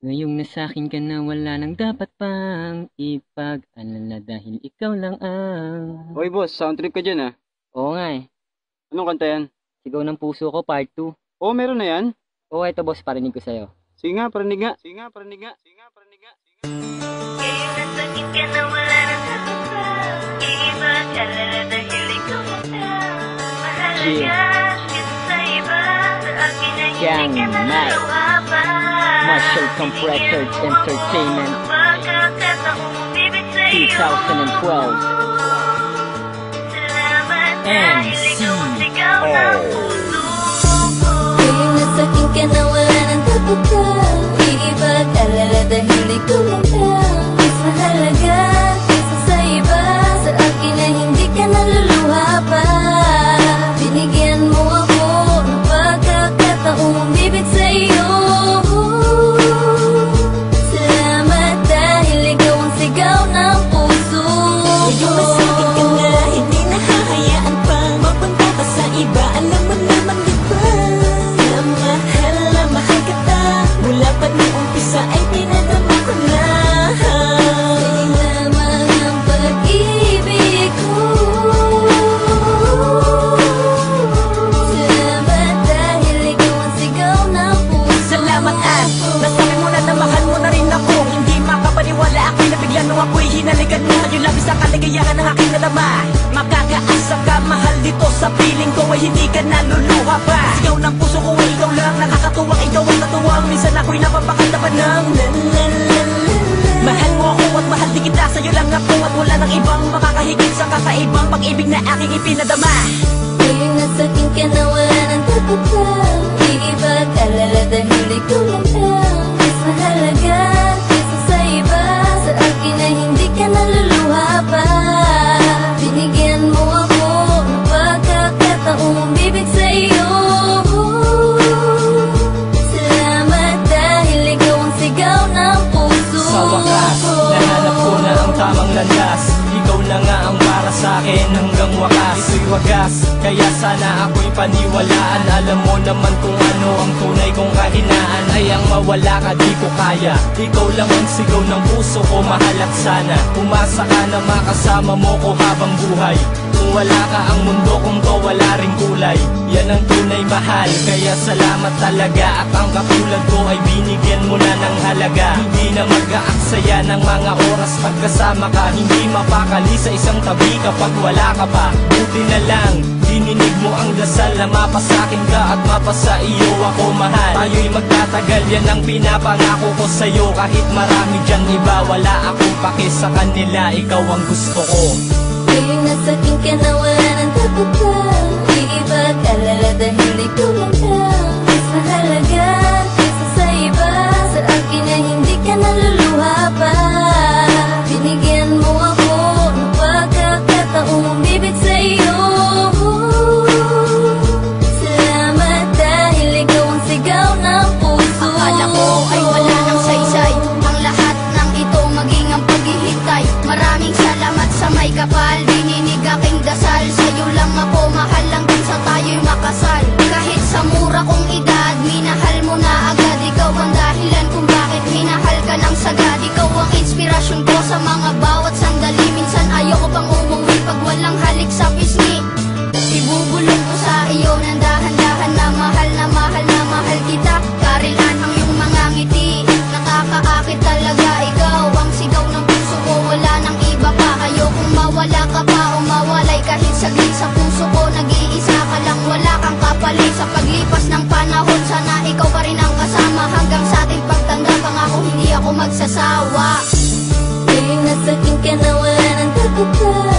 Ngayong nasa'kin ka na wala nang dapat pang ipag-alala dahil ikaw lang ang... Oy boss, sound trip ka dyan ah. Oo nga eh. Anong kanta yan? Sigaw ng puso ko, part 2. Oo, meron na yan. Oo, ito boss, parinig ko sa'yo. Sige nga, parinig nga. Sige nga, parinig nga. Sige nga, parinig nga. Ngayong nasakit ka na wala nang dapat pang ipag-alala dahil ikaw lang ang mahalaga kaysa sa iba. Sa akin ay hindi ka na naluha pa. Marshall Camp Records Entertainment, Pagkakataong bibig sa'yo 2012. Salamat dahil ikaw ang sigaw ng puso ko. Ngayong nasakit ka na wala nang dapat pang ipag-alala dahil ikaw lang ang mas mahalaga kaysa sa iba. Sa akin ay hindi ka naluluha pa. Binigyan mo ako ng pagkakataong bibig sa'yo. Salamat dahil ikaw ang sigaw ng puso ko. Medyo masakit ka na, hindi nahahayaan pang mapunta pa sa iba. Alam mo naman diba na mahal kita. Mula pa nung umpisa ay pinadama ko na. Sa'yo lamang ang pag-ibig ko. Salamat dahil ikaw ang sigaw ng puso. Salamat at nasabi mo na mahal mo na rin ako. Hindi makapaniwala ako'y nabigla nung ako'y hinalikan mo. Yung labis na kaligayahan ng aking nadama. Makakaasa ka mahal dito sa piling ko ay hindi ka naluluha pa. Sigaw ng puso ko ay ikaw lang. Nakakatuwang ikaw ang natuwang. Minsan ako'y napapakanta pa ng mahal mo ako at mahal din kita. Sa'yo lang ako at wala nang ibang makakahigit sa kakaibang pag-ibig na aking ipinadama. Ngayong nasakit ka na wala nang dapat pang ipag-alala dahil ikaw lang ang mas mahalaga kaysa sa iba. Sa akin ay hindi ka naluluha pa. Binigyan mo ako ng pagkakataong bibig sa'yo. Salamat dahil ikaw ang sigaw ng puso Sa wakas, nahanap ko na ang tamang landas. Ikaw na nga ang para sa akin hanggang wakas. Ito'y wagas, kaya sana ako'y paniwalaan. Alam mo naman kung ano ang tunay kong kahinaan. Ay ang mawala ka di ko kaya. Ikaw lang ang sigaw ng puso ko, mahal at sana umasa ka na makasama mo ko habang buhay. Kung wala ka ang mundo kong to wala ring kulay. Yan ang tunay mahal, kaya salamat talaga. At ang katulad ko ay binigyan mo na ng halaga. Hindi na mag-aaksaya ng mga oras pagkasama ka. Hindi mapakali sa isang tabi kapag wala ka pa. Buti na lang, dininig mo ang dasal na mapasakin ka at mapasa iyo ako mahal. Tayo'y magtatagal, yan ang pinapangako ko sa'yo. Kahit marami dyan iba, wala akong pake sa kanila. Ikaw ang gusto ko. Ngayong nasakit ka na wala nang dapat pang ipag-alala dahil ikaw lang ang mas mahalaga kaysa sa iba. Sa akin ay hindi ka naluluha pa. Binigyan mo ako ng pagkakataong bibig sa'yo. Salamat dahil ikaw ang sigaw ng puso. Akala ko ay wala nang saysay ang lahat ng ito maging ang paghihintay. Maraming salamat sa may kapal, dininig aking dasal. Sa'yo lang ako mahal hanggang sa tayo'y makasal. Kahit sa mura kong edad, minahal mo na agad. Ikaw ang dahilan kung bakit minahal ka ng sagad. Ikaw ang inspirasyon ko sa mga bawat sandali. Minsan ayoko pang umuwi pag walang halik sa pisngi. Ibubulong ko sa iyo ng dahan-dahan na mahal na mahal na mahal kita. Karilan ang iyong mga ngiti, nakakaakit talaga. Ikaw ang sigaw ng puso ko, wala nang iba pa. Ayokong mawala ka pa o mawalay kahit saglit sa puso ko. Nag-iisa ka lang, wala kang kapalit. Sa paglipas ng panahon, sana ikaw pa rin ang kasama. Hanggang sa ating pagtanda, pangako hindi ako magsasawa. Ngayong nasakit ka na wala nang dapat pang